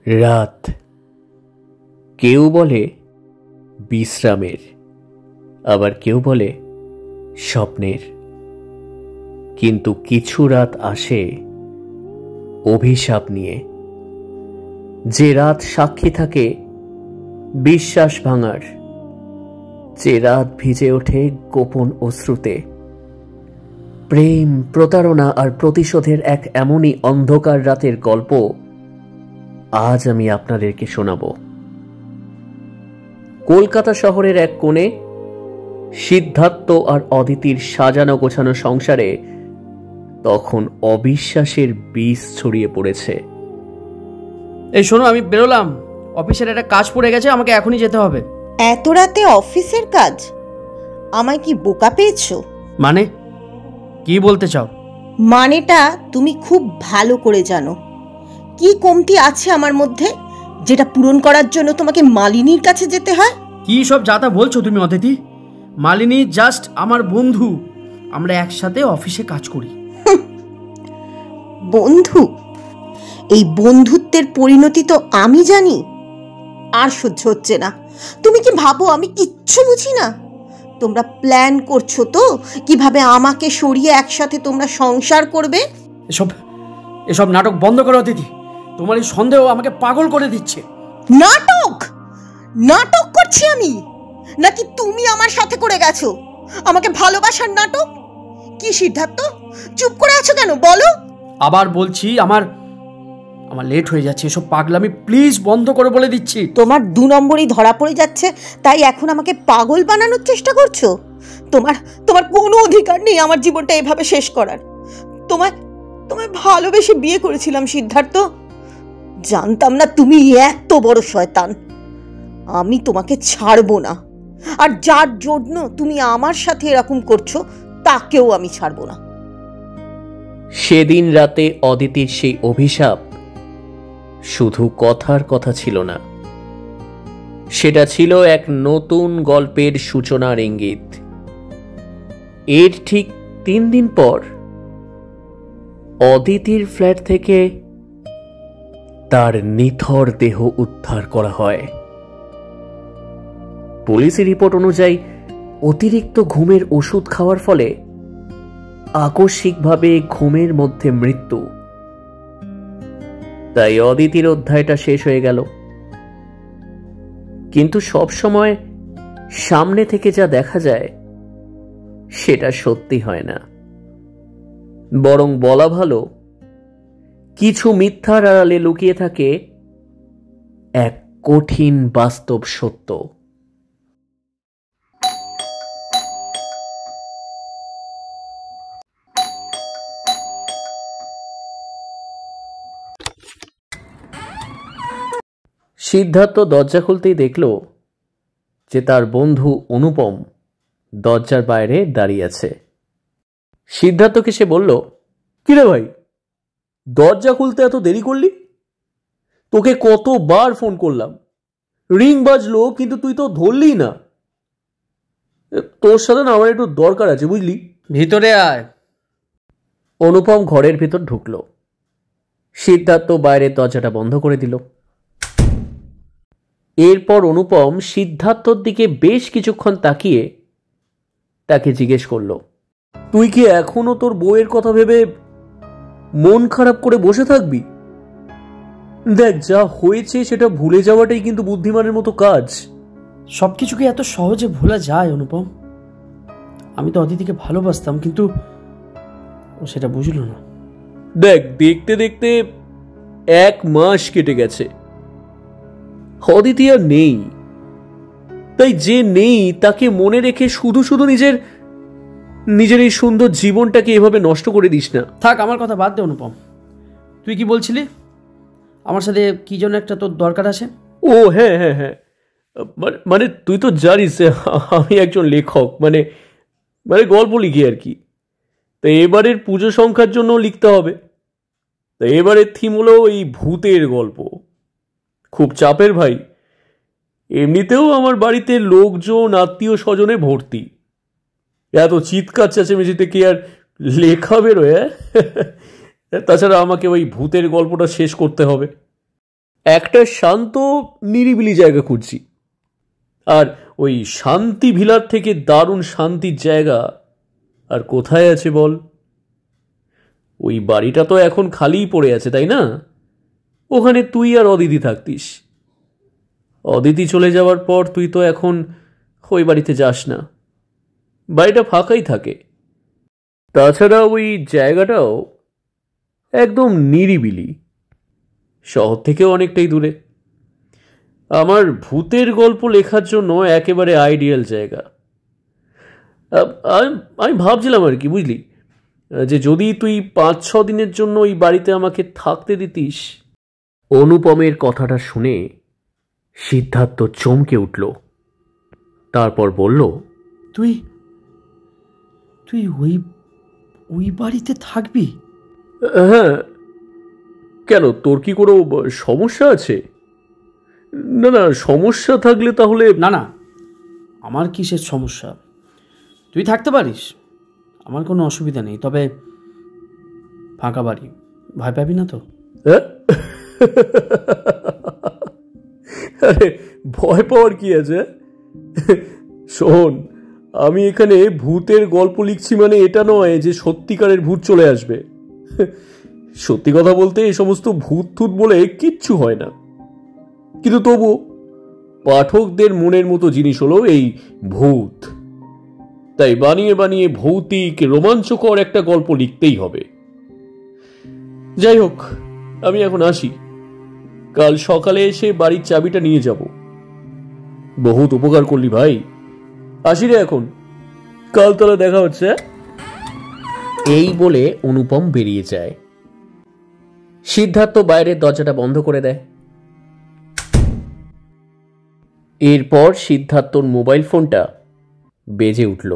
রাত কেউ বলে বিশ্রামের, আবার কেউ বলে স্বপ্নের। কিন্তু কিছু রাত আসে অভিশাপ নিয়ে, যে রাত সাক্ষী থাকে বিশ্বাস ভাঙার, যে রাত ভিজে ওঠে গোপন অশ্রুতে। প্রেম, প্রতারণা আর প্রতিশোধের এক এমনই অন্ধকার রাতের গল্প আজ আমি আপনাদেরকে শোনাব। কলকাতা শহরের এক কোণে সিদ্ধার্থ আর অদিতির সাজানো গোছানো সংসারে তখন অবিশ্বাসের বীজ ছড়িয়ে পড়েছে। এই শোনো, আমি বেরোলাম, অফিসের একটা কাজ পড়ে গেছে, আমাকে এখনই যেতে হবে। এত রাতে অফিসের কাজ? আমায় কি বোকা পেয়েছো? মানে কি বলতে চাও? মানেটা তুমি খুব ভালো করে জানো। কি কমতি আছে আমার মধ্যে যেটা পূরণ করার জন্য তোমাকে মালিনীর কাছে যেতে হয়? কি সব যাতা বলছো তুমি অদিতি? মালিনী জাস্ট আমার বন্ধু, আমরা একসাথে অফিসে কাজ করি। বন্ধু? এই বন্ধুত্বের পরিণতি তো আমি জানি। আর সহ্য হচ্ছে না। তুমি কি ভাবো আমি কিচ্ছু বুঝি না? তোমরা প্ল্যান করছো তো কিভাবে আমাকে সরিয়ে একসাথে তোমরা সংসার করবে। এসব নাটক বন্ধ করো অদিতি, তোমার এই সন্দেহ আমাকে পাগল করে দিচ্ছে। নাটক? নাটক করছি আমি, নাকি তুমি আমার সাথে করে গেছো আমাকে ভালোবাসার নাটক? কি সিদ্ধার্থ, চুপ করে আছো কেন বলো? আবার বলছি, আমার লেট হয়ে যাচ্ছে, এসব পাগলামি প্লিজ বন্ধ করে বলে দিচ্ছি। তোমার 2 নম্বরই ধরা পড়ে যাচ্ছে, তাই এখন আমাকে পাগল বানানোর চেষ্টা করছো? তোমার কোনো অধিকার নেই আমার জীবনটা এভাবে শেষ করার। তোমায় ভালোবেসে বিয়ে করেছিলাম সিদ্ধার্থ, জানতাম না তুমি এত বড় শয়তান। আমি তোমাকে ছাড়বো না, আর যার জন্য তুমি আমার সাথে এরকম করছো তাকেও আমি ছাড়বো না। সেদিন রাতে অদিতির সেই অভিশাপ শুধু কথার কথা ছিল না, সেটা ছিল এক নতুন গল্পের সূচনার ইঙ্গিত। এর ঠিক 3 দিন পর অদিতির ফ্ল্যাট থেকে তার নিথর দেহ উদ্ধার করা হয়। পুলিশের রিপোর্ট অনুযায়ী অতিরিক্ত ঘুমের ওষুধ খাওয়ার ফলে আকস্মিকভাবে ঘুমের মধ্যে মৃত্যু। তাই অদিতির অধ্যায়টা শেষ হয়ে গেল। কিন্তু সব সময় সামনে থেকে যা দেখা যায় সেটা সত্যি হয় না, বরং বলা ভালো কিছু মিথ্যার আড়ালে লুকিয়ে থাকে এক কঠিন বাস্তব সত্য। সিদ্ধার্থ দরজা খুলতেই দেখল যে তার বন্ধু অনুপম দরজার বাইরে দাঁড়িয়ে আছে। সিদ্ধার্থকে সে বলল, কিরে ভাই, দরজা খুলতে এত দেরি করলি? তোকে কতবার ফোন করলাম, রিং বাজলো কিন্তু তুই তো ধরলি না। তোর সাথে না আমার একটু দরকার আছে, বুঝলি? ভিতরে আয়। অনুপম ঘরের ভিতর ঢুকলো। সিদ্ধার্থ বাইরের দরজাটা বন্ধ করে দিল। এরপর অনুপম সিদ্ধার্থর দিকে বেশ কিছুক্ষণ তাকিয়ে তাকে জিজ্ঞেস করল, তুই কি এখনো তোর বউয়ের কথা ভেবে মন খারাপ করে বসে থাকবি? দেখ, যা হয়েছে সেটা ভুলে যাওয়াটাই কিন্তু বুদ্ধিমানের মতো কাজ। সবকিছু কি এত সহজে ভোলা যায় অনুপম? আমি তো অদিতিকে ভালোবাসতাম, কিন্তু ও সেটা বুঝলো না। দেখ, দেখতে দেখতে 1 মাস কেটে গেছে, অদিতি আর নেই। তাই যে নেই তাকে মনে রেখে শুধু শুধু নিজের এই সুন্দর জীবনটাকে এভাবে নষ্ট করে দিস না। থাক, আমার কথা বাদ দে অনুপম। তুই কি বলছিলি? আমার সাথে কি জন্য একটা তোর দরকার আছে? ও হ্যাঁ হ্যাঁ হ্যাঁ, মানে তুই তো জানিস আমি একজন লেখক, মানে গল্প লিখি আর কি। তো এবারের পুজো সংখ্যার জন্য লিখতে হবে। তো এবারের থিম হলো এই ভূতের গল্প। খুব চাপের ভাই, এমনিতেও আমার বাড়িতে লোকজন আত্মীয় স্বজনে ভর্তি। এত চিৎকার চেঁচামেচিতে কি আর লেখা বেরোয়? তাছাড়া আমাকে ওই ভূতের গল্পটা শেষ করতে হবে। একটা শান্ত নিরিবিলি জায়গা খুঁজছি। আর ওই শান্তি ভিলার থেকে দারুণ শান্তির জায়গা আর কোথায় আছে বল? ওই বাড়িটা তো এখন খালিই পড়ে আছে, তাই না? ওখানে তুই আর অদিতি থাকতিস। অদিতি চলে যাওয়ার পর তুই তো এখন ওই বাড়িতে যাস না, বাড়িটা ফাঁকাই থাকে। তাছাড়া ওই জায়গাটাও একদম নিরিবিলি, শহর থেকেও অনেকটাই দূরে। আমার ভূতের গল্প লেখার জন্য একেবারে আইডিয়াল জায়গা। আমি ভাবছিলাম আর কি, বুঝলি, যে যদি তুই 5-6 দিনের জন্য ওই বাড়িতে আমাকে থাকতে দিতিস। অনুপমের কথাটা শুনে সিদ্ধার্থ চমকে উঠল। তারপর বলল, তুই তুই ওই ওই বাড়িতে থাকবি? হ্যাঁ, কেন, তোর কি কোনো সমস্যা আছে? না না, সমস্যা থাকলে তাহলে না না, আমার কিসের সমস্যা? তুই থাকতে পারিস, আমার কোনো অসুবিধা নেই। তবে ফাঁকা বাড়ি, ভয় পাবি না তো? আরে ভয় পাওয়ার কি আছে? শোন, আমি এখানে ভূতের গল্প লিখছি মানে এটা নয় যে সত্যিকারের ভূত চলে আসবে। সত্যি কথা বলতে এই সমস্ত ভূত থুত বলে কিচ্ছু হয় না, কিন্তু তবু পাঠকদের মনের মতো জিনিস হলো এই ভূত। তাই বানিয়ে বানিয়ে ভৌতিক রোমাঞ্চকর একটা গল্প লিখতেই হবে। যাই হোক, আমি এখন আসি। কাল সকালে এসে বাড়ির চাবিটা নিয়ে যাব। বহুত উপকার করলি ভাই, আসি রে এখন, কাল তাহলে দেখা হচ্ছে। এই বলে অনুপম বেরিয়ে যায়। সিদ্ধার্থ বাইরের দরজাটা বন্ধ করে দেয়। এরপর সিদ্ধার্থর মোবাইল ফোনটা বেজে উঠল।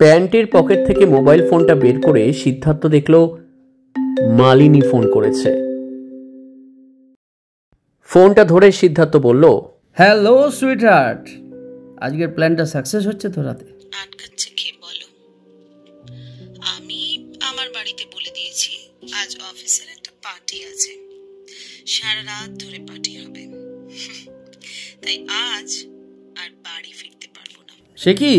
প্যান্টের পকেট থেকে মোবাইল ফোনটা বের করে সিদ্ধার্থ দেখল মালিনী ফোন করেছে। ফোনটা ধরে সিদ্ধার্থ বলল, হ্যালো সুইট হার্ট, আজকের প্ল্যানটা সাকসেস হচ্ছে তো? রাতে আটকাচ্ছে কে বলো? আমি আমার বাড়িতে বলে দিয়েছি আজ অফিসের একটা পার্টি আছে, সারা রাত ধরে পার্টি হবে। তাই আজ আর বাড়ি ফিরতে পারবো না। সে কি,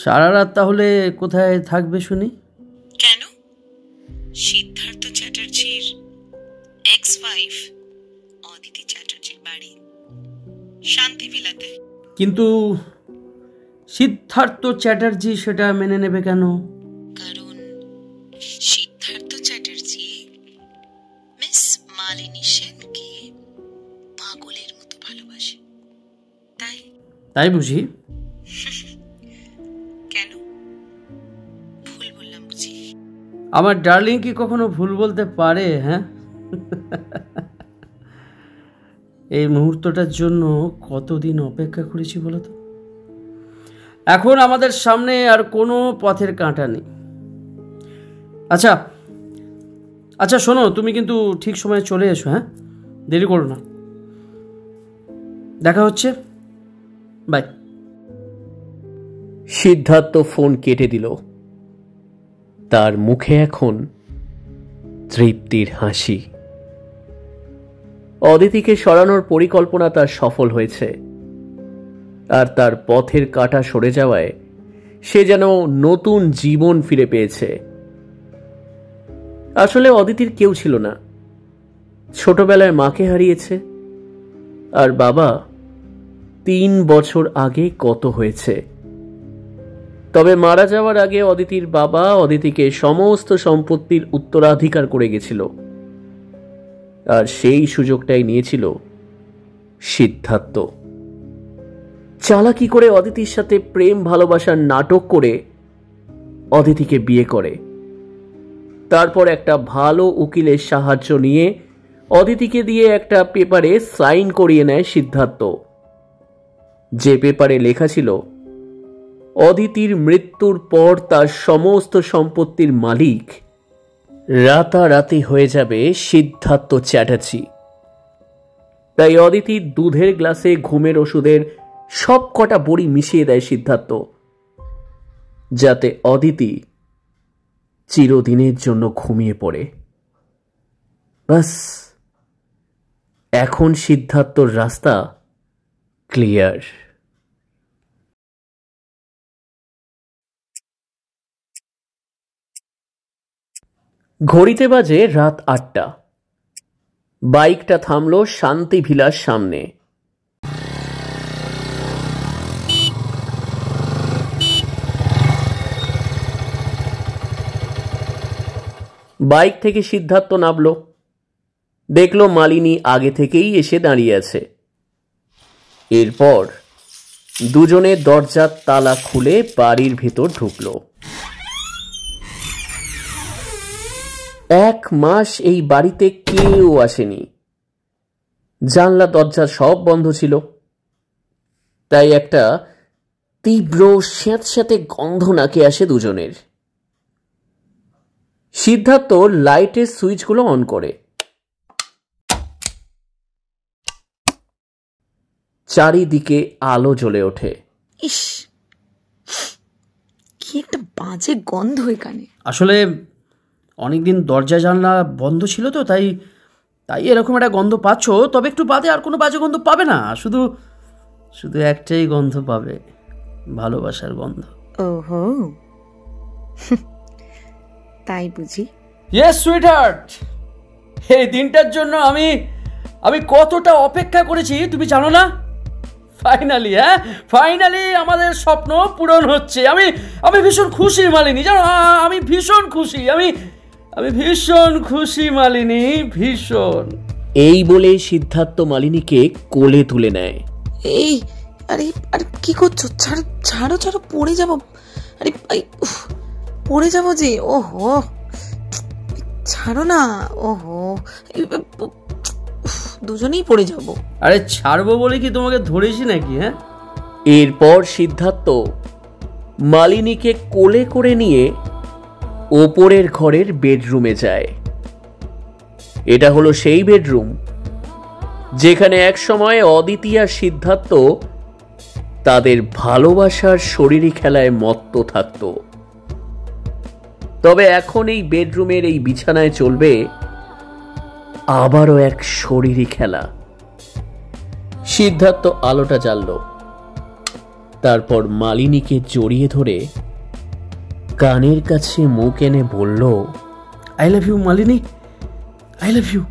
সারা রাত তাহলে কোথায় থাকবে শুনি? কেন? সিদ্ধার্থ চ্যাটার্জির এক্স ওয়াইফ অদিতি চ্যাটার্জির বাড়ি শান্তি ভিলাতে। কিন্তু সিদ্ধার্থ চ্যাটার্জি সেটা মেনে নেবে কেন? কারণ সিদ্ধার্থ চ্যাটার্জি মিস মালিনী সেনকে পাগলের মতো ভালোবাসে। তাই বুঝি? কেন, ভুল বললাম বুঝি? আমার ডার্লিং কি কখনো ভুল বলতে পারে? হ্যাঁ, এই মুহূর্তটার জন্য কতদিন অপেক্ষা করেছি বলো তো। এখন আমাদের সামনে আর কোনো পথের কাঁটা নেই। আচ্ছা আচ্ছা শোনো, তুমি কিন্তু ঠিক সময়ে চলে এসো, হ্যাঁ, দেরি করো না। দেখা হচ্ছে, বাই। সিদ্ধার্থ ফোন কেটে দিল। তার মুখে এখন তৃপ্তির হাসি। অদিতিকে সরানোর পরিকল্পনা তার সফল হয়েছে, আর তার পথের কাঁটা সরে যাওয়ায় সে যেন নতুন জীবন ফিরে পেয়েছে। আসলে অদিতির কেউ ছিল না, ছোটবেলায় মাকে হারিয়েছে, আর বাবা 3 বছর আগে গত হয়েছে। তবে মারা যাওয়ার আগে অদিতির বাবা অদিতিকে সমস্ত সম্পত্তির উত্তরাধিকার করে গেছিল, আর সেই সুযোগটাই নিয়েছিল সিদ্ধার্থ। চালাকি করে অদিতির সাথে প্রেম ভালোবাসার নাটক করে অদিতিকে বিয়ে করে। তারপর একটা ভালো উকিলের সাহায্য নিয়ে অদিতিকে দিয়ে একটা পেপারে সাইন করিয়ে নেয় সিদ্ধার্থ, যে পেপারে লেখা ছিল অদিতির মৃত্যুর পর তার সমস্ত সম্পত্তির মালিক রাতারাতি হয়ে যাবে সিদ্ধার্থ চ্যাটার্জি। তাই অদিতির দুধের গ্লাসে ঘুমের ওষুধের সব কটা বড়ি মিশিয়ে দেয় সিদ্ধার্থ, যাতে অদিতি চিরদিনের জন্য ঘুমিয়ে পড়ে। বাস, এখন সিদ্ধার্থর রাস্তা ক্লিয়ার। ঘড়িতে বাজে রাত 8টা। বাইকটা থামলো শান্তি ভিলার সামনে। বাইক থেকে সিদ্ধার্থ নামলো। দেখলো মালিনী আগে থেকেই এসে দাঁড়িয়ে আছে। এরপর দুজনে দরজার তালা খুলে বাড়ির ভেতর ঢুকলো। 1 মাস এই বাড়িতে কেউ আসেনি। জানলা দরজা সব বন্ধ ছিল, তাই একটা তীব্র স্যাঁতস্যাঁতে গন্ধ নাকে আসে দুজনের। সিদ্ধার্থ লাইটের সুইচগুলো অন করে। চারিদিকে আলো জ্বলে ওঠে। ইস, কি একটা বাজে গন্ধ এখানে। আসলে অনেকদিন দরজা জানলা বন্ধ ছিল তো, তাই এরকম একটা গন্ধ পাচ্ছ। তবে একটু বাদে আর কোনো বাজে গন্ধ পাবে না, শুধু একটাই গন্ধ পাবে, ভালোবাসার গন্ধ। ওহো, তাই বুঝি? ইয়েস সুইটহার্ট, এই দিনটার জন্য আমি কতটা অপেক্ষা করেছি তুমি জানো না? ফাইনালি আমাদের স্বপ্ন পূরণ হচ্ছে। আমি ভীষণ খুশি মালিনী, জানো? আমি ভীষণ খুশি, আমি ভীষণ খুশি মালিনী, ভীষণ। এই বলে সিদ্ধার্থ মালিনীকে কোলে তুলে নেয়। এই, আরে আরে কি করছো? ছাড়ো, পড়ে যাবো। আরে পড়ে যাবো যে। ওহো, ছাড়ো না। ওহো, দুজনেই পড়ে যাবো। আরে ছাড়বো বলে কি তোমাকে ধরেছি নাকি? হ্যাঁ। এরপর সিদ্ধার্থ মালিনীকে কোলে করে নিয়ে ওপরের ঘরের বেডরুমে যায়। এটা হলো সেই বেডরুম যেখানে একসময় অদিতি আর সিদ্ধার্থ তাদের ভালোবাসার শরীরী খেলায় মত্ত থাকত। তবে এখন এই বেডরুমের এই বিছানায় চলবে আবারও এক শরীরী খেলা। সিদ্ধার্থ আলোটা জ্বালল, তারপর মালিনীকে জড়িয়ে ধরে কানের কাছে মুখ এনে বলল, I love you Malini, I love you.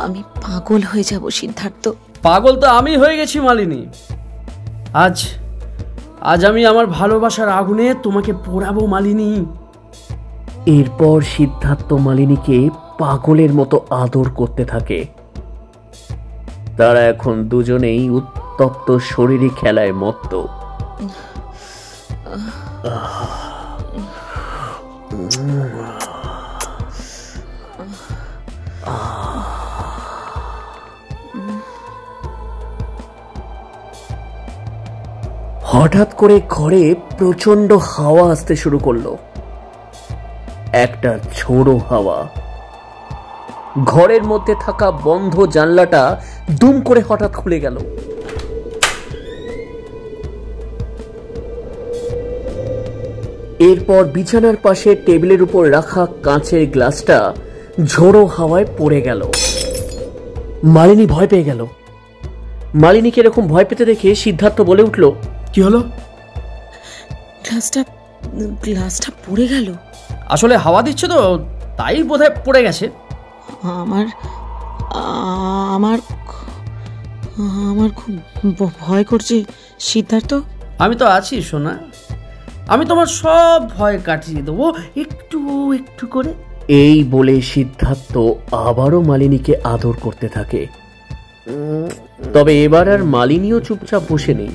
আমি পাগল হয়ে যাব সিদ্ধার্থ। পাগল তো আমি হয়ে গেছি মালিনী। আজ আমি আমার ভালোবাসার আগুনে তোমাকে পোড়াবো মালিনী। এরপর সিদ্ধার্থ মালিনীকে পাগলের মতো আদর করতে থাকে। তারা এখন দুজনেই উত্তপ্ত শরীরী খেলায় মত্ত। হঠাৎ করে ঘরে প্রচন্ড হাওয়া আসতে শুরু করলো। একটা ঝোড়ো হাওয়া। ঘরের মধ্যে থাকা বন্ধ জানলাটা দুম করে হঠাৎ খুলে গেল। এরপর বিছানার পাশে টেবিলের উপর রাখা কাঁচের গ্লাসটা ঝোড়ো হাওয়ায় পড়ে গেল। মালিনী ভয় পেয়ে গেল। মালিনীকে এরকম ভয় পেতে দেখে সিদ্ধার্থ বলে উঠল, কি হলো? গ্লাসটা পড়ে গেল। আসলে হাওয়া দিচ্ছে তো, তাই বোধহয় পড়ে গেছে। আমার আমার আমার খুব ভয় করছে সিদ্ধার্থ। আমি তো আছি সোনা, আমি তোমার সব ভয় কাটিয়ে দেবো একটু একটু করে। এই বলে সিদ্ধার্থ আবারও মালিনীকে আদর করতে থাকে। তবে এবার আর মালিনীও চুপচাপ বসে নেই।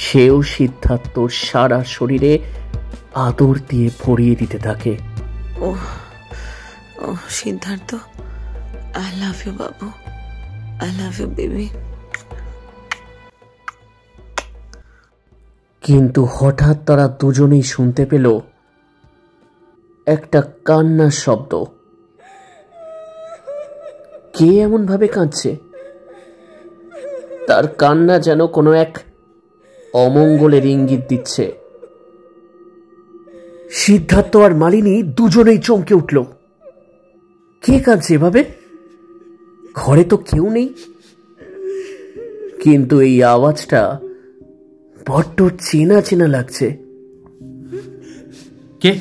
সেও সিদ্ধার্থর সারা শরীরে আদর দিয়ে ভরিয়ে দিতে থাকে। ও Siddharth, I love you Babu, I love you baby. কিন্তু হঠাৎ তারা দুজনেই শুনতে পেল একটা কান্নার শব্দ। কে এমন ভাবে কাঁদছে? তার কান্না যেন কোনো এক অমঙ্গলের ইঙ্গিত দিচ্ছে। সিদ্ধার্থ আর মালিনী দুজনেই চমকে উঠল। কে কাঁদছে এভাবে? ঘরে তো কেউ নেই, কিন্তু এই আওয়াজটা বড্ড চেনা চেনা লাগছে। কে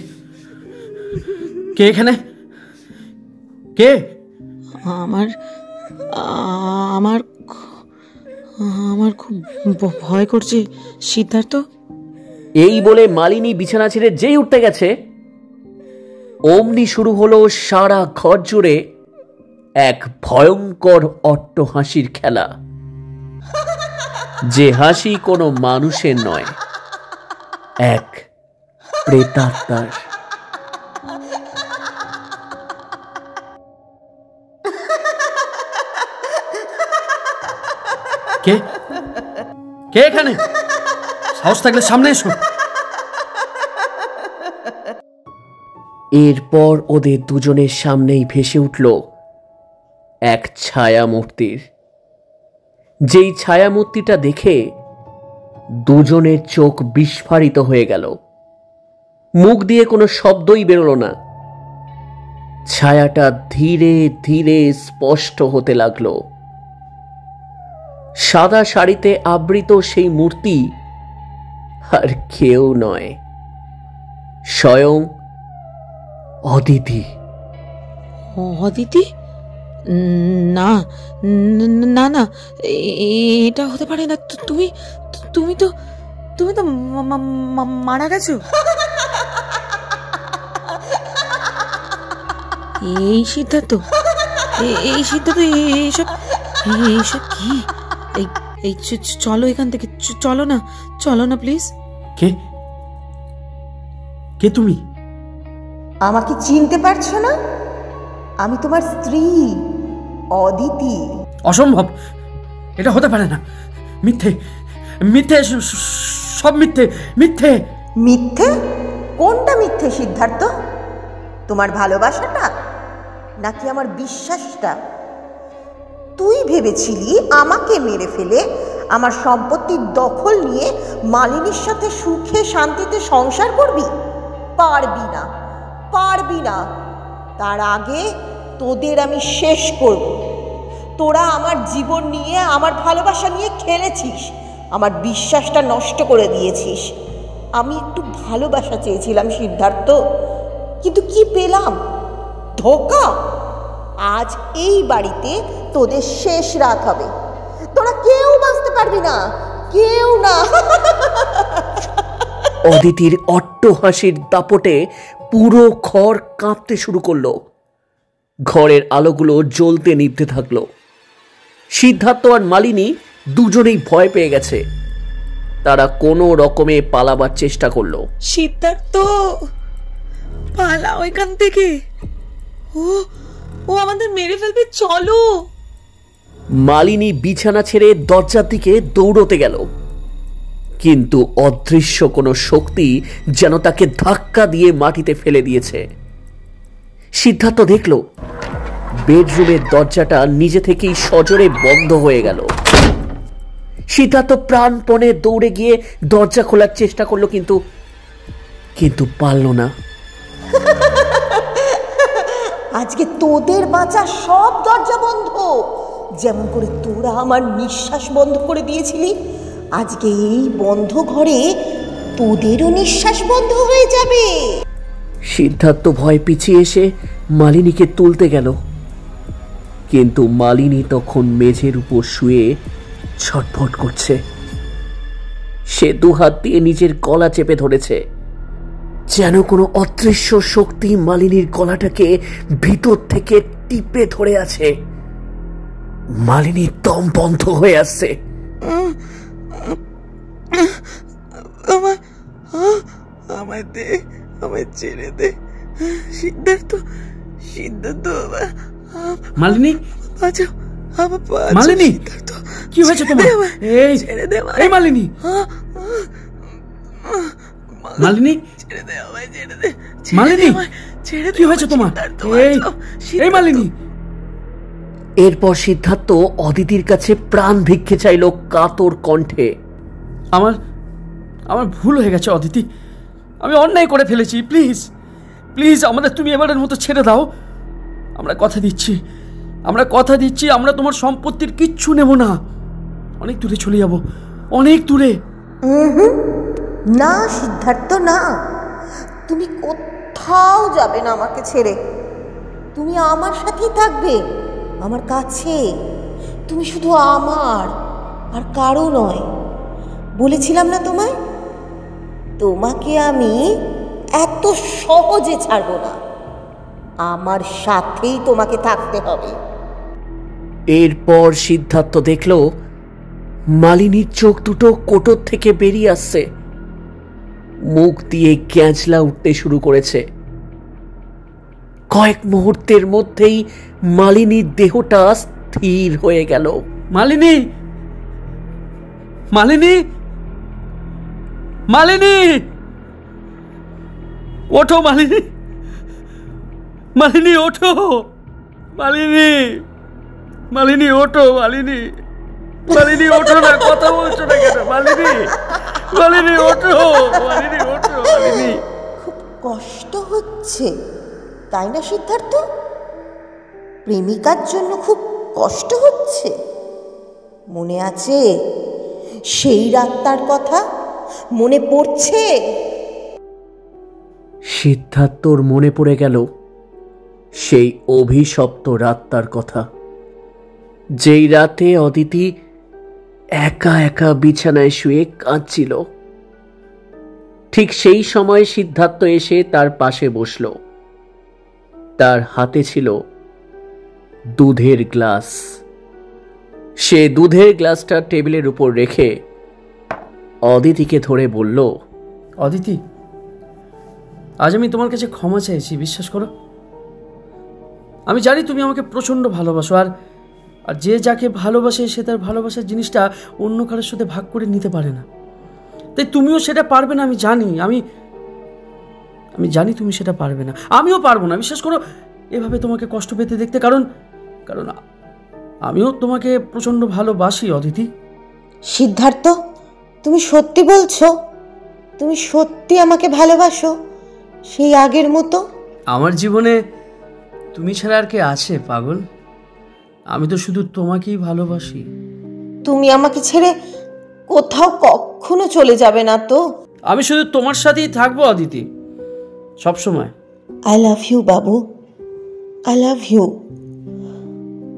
কে এখানে? কে? আমার আমার আমার খুব ভয় করছে সিদ্ধার্থ। এই বলে মালিনী বিছানা ছেড়ে যেই উঠতে গেছে, অমনি শুরু হলো সারা ঘর জুড়ে এক ভয়ঙ্কর অট্টহাসির খেলা, যে হাসি কোনো মানুষের নয়, এক প্রেতাত্মার। কে কে এখানে? সাহস থাকলে সামনে এসো। এরপর ওদের দুজনের সামনেই ভেসে উঠল এক ছায়া মূর্তির। যেই ছায়া মূর্তিটা দেখে দুজনের চোখ বিস্ফারিত হয়ে গেল। মুখ দিয়ে কোনো শব্দই বেরোলো না। ছায়াটা ধীরে ধীরে স্পষ্ট হতে লাগলো। সাদা শাড়িতে আবৃত সেই মূর্তি আর কেউ নয়, স্বয়ং অদিতি। অদিতি? না না না, এটা হতে পারে না। তুমি তুমি তো তুমি তো মারা গেছো। এই সিদ্ধার্থ, এই সিদ্ধার্থ, এইসব এইসব কি? এই চলো এখান থেকে, চলো না, চলো না প্লিজ। কে কে তুমি? আমাকে চিনতে পারছো না? আমি তোমার স্ত্রী অদিতি। অসম্ভব, এটা হতে পারে না। মিথ্যে মিথ্যে, সব মিথ্যে মিথ্যে। মিথ্যে? কোনটা মিথ্যে সিদ্ধার্থ? তোমার ভালোবাসাটা নাকি আমার বিশ্বাসটা? তুই ভেবেছিলি আমাকে মেরে ফেলে আমার সম্পত্তির দখল নিয়ে মালিনীর সাথে সুখে শান্তিতে সংসার করবি? পারবি না, পারবি না। তার আগে তোদের আমি শেষ করব। তোরা আমার জীবন নিয়ে, আমার ভালোবাসা নিয়ে খেলেছিস, আমার বিশ্বাসটা নষ্ট করে দিয়েছিস। আমি একটু ভালোবাসা চেয়েছিলাম সিদ্ধার্থ, কিন্তু কি পেলাম? ধোঁকা। আজ এই বাড়িতে তোদের শেষ রাত হবে। তোরা কেউ বাঁচতে পারবি না, কেউ না। অদিতির অট্টহাসির দাপটে পুরো ঘর কাঁপতে শুরু করলো। ঘরের আলোগুলো জ্বলতে নিভতে থাকলো। সিদ্ধার্থ আর মালিনী দুজনেই ভয় পেয়ে গেছে। তারা কোনো রকমে পালাবার চেষ্টা করলো। সিদ্ধার্থ, পালাও এখান থেকে। ও ও আমাদের মেরে ফেলবে, চলো। মালিনী বিছানা ছেড়ে দরজার দিকে দৌড়তে গেল, কিন্তু অদৃশ্য কোনো শক্তি যেন তাকে ধাক্কা দিয়ে মাটিতে ফেলে দিয়েছে। সিদ্ধার্থ দেখল বেডরুমের দরজাটা নিজে থেকেই সজোরে বন্ধ হয়ে গেল। সিদ্ধার্থ প্রাণপণে দৌড়ে গিয়ে দরজা খোলার চেষ্টা করলো, কিন্তু পারল না। আজকে তোদের বাঁচা সব দরজা বন্ধ। যেমন করে তোরা আমার নিঃশ্বাস বন্ধ করে দিয়েছিলি, আজকে এই বন্ধ ঘরে তোদেরও নিঃশ্বাস বন্ধ হয়ে যাবে। সিদ্ধার্থ ভয় পিছিয়ে এসে মালিনীকে তুলতে গেল, কিন্তু মালিনী তখন মেঝের উপর শুয়ে ছটফট করছে। সে দুহাত দিয়ে নিজের গলা চেপে ধরেছে, যেন কোনো অদৃশ্য শক্তি মালিনীর গলাটাকে ভিতর থেকে টিপে ধরে আছে। মালিনীর দম বন্ধ হয়ে আসছে। আমায় দে, আমায় ছেড়ে দে সিদ্ধার্থ, সিদ্ধার্থ। মালিনী, বাঁচাও, মালিনী, কি হয়েছে তোমার? এই ছেড়ে দে, এই মালিনী, মালিনী, ছেড়ে দে আমায়, ছেড়ে দে মালিনী, ছেড়ে দে। কি হয়েছে তোমার? এই মালিনী। এরপর সিদ্ধার্থ অদিতির কাছে প্রাণ ভিক্ষে চাইল কাতর কণ্ঠে। আমার ভুল হয়ে গেছে অদিতি, আমি অন্যায় করে ফেলেছি, প্লিজ প্লিজ আমাদের তুমি এবারের মতো ছেড়ে দাও। আমরা কথা দিচ্ছি আমরা তোমার সম্পত্তির কিচ্ছু নেব না। অনেক দূরে চলে যাব, অনেক দূরে। না সিদ্ধার্থ, না, তুমি কোথাও যাবে না আমাকে ছেড়ে। তুমি আমার সাথেই থাকবে, আমার কাছে। তুমি শুধু আমার, আর কারো নয়। বলেছিলাম না তোমায়, তোমাকে আমি এত সহজে ছাড়বো না। আমার সাথেই তোমাকে থাকতে হবে। এরপর সিদ্ধার্থ দেখল মালিনীর চোখ দুটো কোটর থেকে বেরিয়ে আসছে, মুখ দিয়ে গ্যাঁজলা উঠতে শুরু করেছে। কয়েক মুহূর্তের মধ্যেই মালিনীর দেহটা স্থির হয়ে গেল। মালিনী, মালিনী, মালিনী, ওঠো মালিনী, মালিনী ওঠো, মালিনী, মালিনী ওঠো, মালিনী, মালিনী ওঠো না, কথা বলছো না কেন মালিনী? মালিনী ওঠো, মালিনী ওঠো, মালিনী। খুব কষ্ট হচ্ছে তাই না সিদ্ধার্থ? প্রেমিকার জন্য খুব কষ্ট হচ্ছে। মনে আছে সেই রাতটার কথা? মনে পড়ছে? সিদ্ধার্থর মনে পড়ে গেল সেই অভিশপ্ত রাতটার কথা, যেই রাতে অদিতি একা একা বিছানায় শুয়ে কাঁদছিল। ঠিক সেই সময় সিদ্ধার্থ এসে তার পাশে বসল। তার হাতে ছিল দুধের গ্লাস। সে দুধের গ্লাসটা টেবিলের উপর রেখে অদিতিকে ধরে বলল, অদিতি, আজ আমি তোমার কাছে ক্ষমা চাইছি, বিশ্বাস করো। আমি জানি তুমি আমাকে প্রচণ্ড ভালোবাসো, আর যে যাকে ভালোবাসে সে তার ভালোবাসার জিনিসটা অন্য কারোর সাথে ভাগ করে নিতে পারে না। তাই তুমিও সেটা পারবে না, আমি জানি। আমি জানি তুমি সেটা পারবে না, আমিও পারবো না, বিশ্বাস করো, এভাবে তোমাকে কষ্ট পেতে দেখতে। কারণ আমিও তোমাকে প্রচণ্ড ভালোবাসি অদিতি। সিদ্ধার্থ, তুমি সত্যি বলছো? তুমি সত্যি আমাকে ভালোবাসো সেই আগের মতো? আমার জীবনে তুমি ছাড়া আর কে আছে পাগল? আমি তো শুধু তোমাকেই ভালোবাসি। তুমি আমাকে ছেড়ে কোথাও কখনো চলে যাবে না তো? আমি শুধু তোমার সাথেই থাকবো অদিতি, সব সময়। I love you Babu, I love you.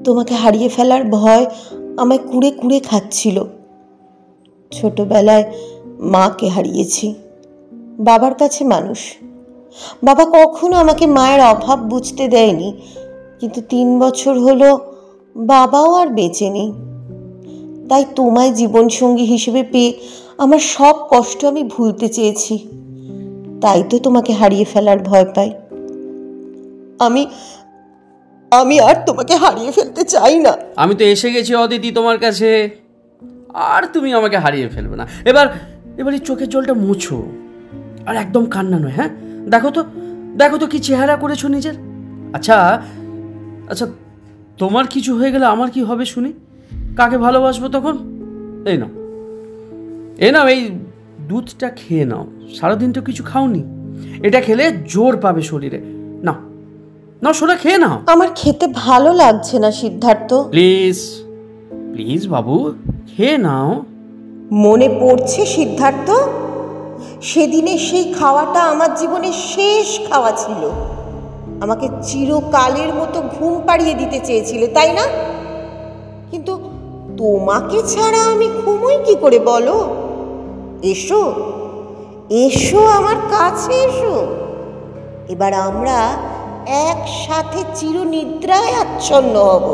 তোমাকে হারিয়ে ফেলার ভয় আমায় কুড়ে কুড়ে খাচ্ছিল। ছোটবেলায় মাকে হারিয়েছি, বাবার কাছে মানুষ। বাবা কখনো আমাকে মায়ের অভাব বুঝতে দেয়নি, কিন্তু 3 বছর হলো বাবাও আর বেঁচে নেই। তাই তোমায় জীবনসঙ্গী হিসেবে পেয়ে আমার সব কষ্ট আমি ভুলতে চেয়েছি। তাই তো তোমাকে হারিয়ে ফেলার ভয় পাই। আমি আর তোমাকে হারিয়ে ফেলতে চাই না। আমি তো এসে গেছি অদিতি তোমার কাছে, আর তুমি আমাকে হারিয়ে ফেলবে না। এবার এই চোখের জলটা মুছো, আর একদম কান্না নয়। হ্যাঁ, দেখো তো কি চেহারা করেছো নিজের। আচ্ছা, তোমার কিছু হয়ে গেলে আমার কি হবে শুনি? কাকে ভালোবাসবো তখন? এই নাও এই দুধটা খেয়ে নাও। সারাদিন তো কিছু খাওনি, এটা খেলে জোর পাবে শরীরে। নাও সোনা, খেয়ে নাও। আমার খেতে ভালো লাগছে না সিদ্ধার্থ। প্লিজ বাবু, খেয়ে নাও। মনে পড়ছে সিদ্ধার্থ, সেদিনের সেই খাওয়াটা আমার জীবনের শেষ খাওয়া ছিল। আমাকে চিরকালের মতো ঘুম পাড়িয়ে দিতে চেয়েছিলে, তাই না? কিন্তু তোমাকে ছাড়া আমি ঘুমোই কি করে বলো? এসো আমার কাছে এসো। এবার আমরা একসাথে চিরনিদ্রায় আচ্ছন্ন হব।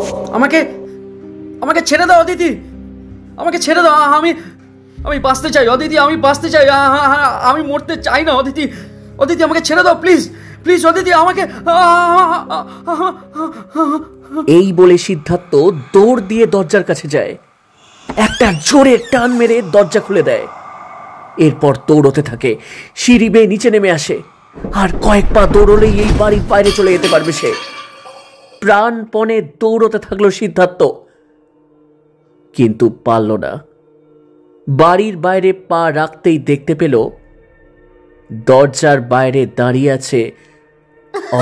আমাকে ছেড়ে দাও অদিতি, আমাকে ছেড়ে দাও। আমি বাঁচতে চাই অদিতি, আমি বাঁচতে চাই। আমি মরতে চাই না অদিতি। আমাকে ছেড়ে দাও প্লিজ অদিতি, আমাকে। এই বলে সিদ্ধার্থ দৌড় দিয়ে দরজার কাছে যায়, একটা জোরে টান মেরে দরজা খুলে দেয়। এরপর দৌড়তে থাকে, সিঁড়ি বেয়ে নিচে নেমে আসে। আর কয়েক পা দৌড়লেই এই বাড়ির বাইরে চলে যেতে পারবে সে। প্রাণপণে দৌড়তে থাকলো সিদ্ধার্থ, কিন্তু পারল না। বাড়ির বাইরে পা রাখতেই দেখতে পেল দরজার বাইরে দাঁড়িয়ে আছে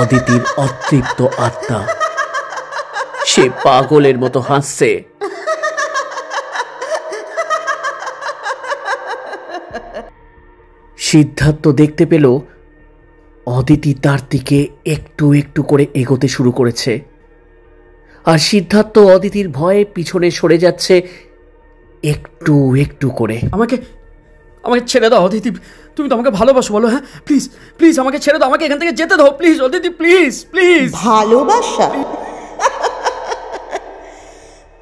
অদিতির অতৃপ্ত আত্মা। সে পাগলের মতো হাসছে। সিদ্ধার্থ দেখতে পেল অদিতি তার দিকে একটু একটু করে এগোতে শুরু করেছে, আর সিদ্ধার্থ অদিতির ভয়ে পিছনে সরে যাচ্ছে একটু একটু করে। আমাকে আমাকে ছেড়ে দাও অদিতি, তুমি তো আমাকে ভালোবাসো, বলো। হ্যাঁ প্লিজ প্লিজ আমাকে ছেড়ে দাও, আমাকে এখান থেকে যেতে দাও প্লিজ অদিতি, প্লিজ প্লিজ। ভালোবাসা?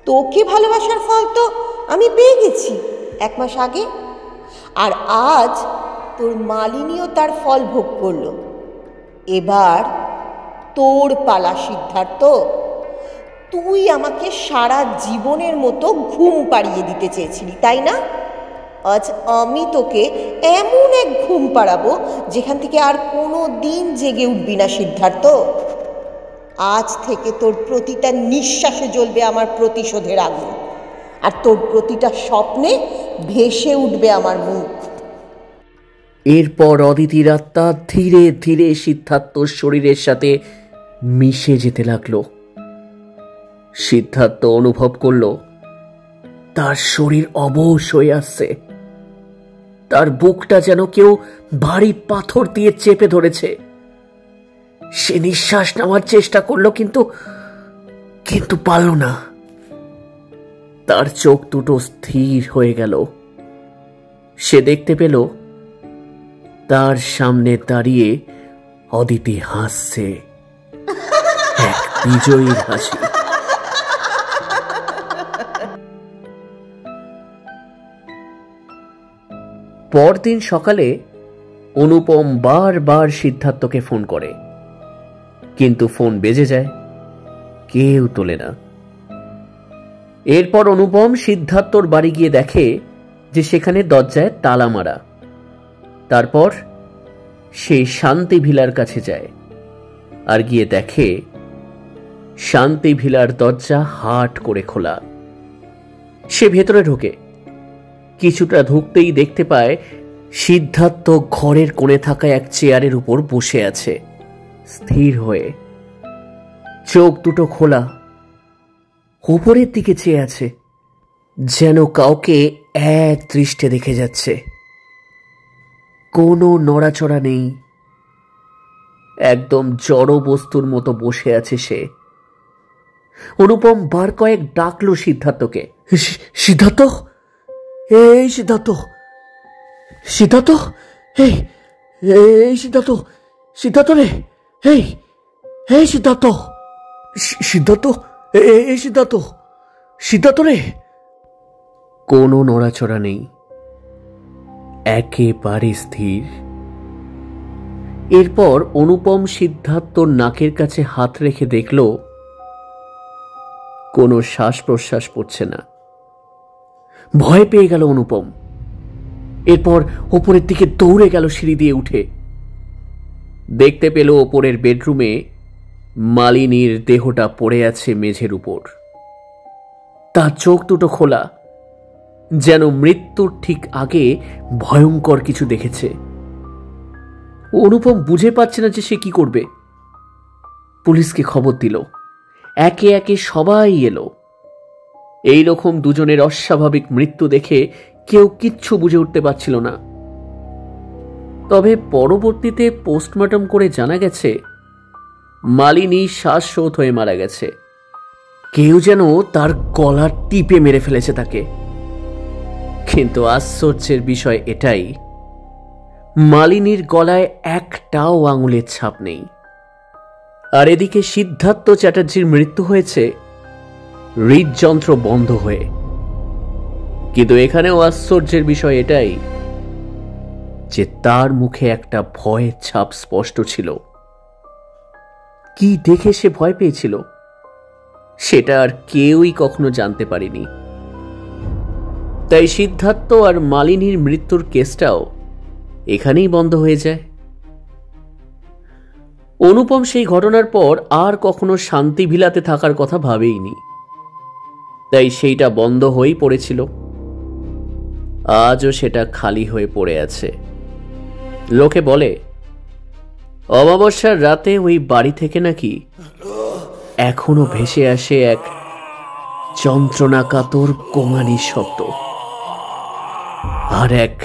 তোকে ভালোবাসার ফল তো আমি পেয়ে গেছি 1 মাস আগে, আর আজ তোর মালিনীও তার ফল ভোগ করলো। এবার তোর পালা সিদ্ধার্থ। তুই আমাকে সারা জীবনের মতো ঘুম পাড়িয়ে দিতে চেয়েছিলি, তাই না? আজ আমি তোকে এমন এক ঘুম পাড়াবো যেখান থেকে আর কোনো দিন জেগে উঠবি না সিদ্ধার্থ। আজ থেকে তোর প্রতিটা নিঃশ্বাসে জ্বলবে আমার প্রতিশোধের আগুন, আর তোর প্রতিটা স্বপ্নে ভেসে উঠবে আমার মুখ। এরপর অদিতির আত্মা ধীরে ধীরে সিদ্ধার্থর শরীরের সাথে মিশে যেতে লাগলো। সিদ্ধার্থ অনুভব করল তার শরীর অবশ হয়ে আসছে। তার বুকটা যেন কেউ ভারী পাথর দিয়ে চেপে ধরেছে। সে নিঃশ্বাস নেওয়ার চেষ্টা করলো, কিন্তু পারল না। তার চোখ দুটো স্থির হয়ে গেল। সে দেখতে পেল তার সামনে দাঁড়িয়ে অদিতি হাসছে, এক বিজয়ীর হাসি। পরদিন সকালে অনুপম বারবার সিদ্ধার্থকে ফোন করে, কিন্তু ফোন বেজে যায়, কেউ তোলে না। এরপর অনুপম সিদ্ধার্থর বাড়ি গিয়ে দেখে যে সেখানে দরজায় তালা মারা। তারপর সে শান্তি ভিলার কাছে যায়, আর গিয়ে দেখে শান্তি ভিলার দরজা হাট করে খোলা। সে ভেতরে ঢোকে। কিছুটা ঢুকতেই দেখতে পায় সিদ্ধার্থ ঘরের কোণে থাকা এক চেয়ারের উপর বসে আছে, স্থির হয়ে, চোখ দুটো খোলা, উপরের দিকে চেয়ে আছে, যেন কাউকে এক দৃষ্টে দেখে যাচ্ছে। কোনো নড়াচড়া নেই, একদম জড় বস্তুর মতো বসে আছে সে। অনুপম বার কয়েক ডাকলো সিদ্ধার্থকে। সিদ্ধার্থ, এই সিদ্ধার্থ, সিদ্ধার্থ, এই সিদ্ধার্থ, সিদ্ধার্থ রে, এই সিদ্ধার্থ, সিদ্ধার্থ, এই সিদ্ধার্থ, সিদ্ধার্থ রে। কোনো নড়াচড়া নেই, একেবারে স্থির। এরপর অনুপম সিদ্ধার্থর নাকের কাছে হাত রেখে দেখল কোনো শ্বাস প্রশ্বাস পড়ছে না। ভয় পেয়ে গেল অনুপম। এরপর ওপরের দিকে দৌড়ে গেল সিঁড়ি দিয়ে উঠে। দেখতে পেল ওপরের বেডরুমে মালিনীর দেহটা পড়ে আছে মেঝের উপর। তার চোখ দুটো খোলা, যেন মৃত্যুর ঠিক আগে ভয়ঙ্কর কিছু দেখেছে। অনুপম বুঝে পাচ্ছে না যে সে কি করবে। পুলিশকে খবর দিল, একে একে সবাই এলো। এই রকম দুজনের অস্বাভাবিক মৃত্যু দেখে কেউ কিচ্ছু বুঝে উঠতে পারছিল না। তবে পরবর্তীতে পোস্টমর্টম করে জানা গেছে মালিনী শ্বাসরোধ হয়ে মারা গেছে। কেউ যেন তার গলা টিপে মেরে ফেলেছে তাকে। কিন্তু আশ্চর্যের বিষয় এটাই, মালিনীর গলায় একটাও আঙুলের ছাপ নেই। আর এদিকে সিদ্ধার্থ চ্যাটার্জির মৃত্যু হয়েছে হৃদযন্ত্র বন্ধ হয়ে। কিন্তু এখানেও আশ্চর্যের বিষয় এটাই যে তার মুখে একটা ভয়ের ছাপ স্পষ্ট ছিল। কি দেখে সে ভয় পেয়েছিল সেটা আর কেউই কখনো জানতে পারেনি। তাই সিদ্ধার্থ আর মালিনীর মৃত্যুর কেসটাও এখানেই বন্ধ হয়ে যায়। অনুপম সেই ঘটনার পর আর কখনো শান্তি ভিলাতে থাকার কথা ভাবেইনি, তাই সেইটা বন্ধ হয়েই পড়েছিল। আজও সেটা খালি হয়ে পড়ে আছে। লোকে বলে অমাবস্যার রাতে ওই বাড়ি থেকে নাকি এখনো ভেসে আসে এক যন্ত্রণাকাতর গোঙানির শব্দ, আর এক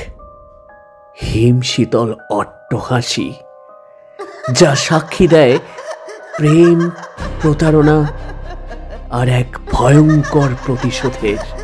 হিমশীতল অট্টহাসি, যা সাক্ষী দেয় প্রেম, প্রতারণা আর এক ভয়ঙ্কর প্রতিশোধের।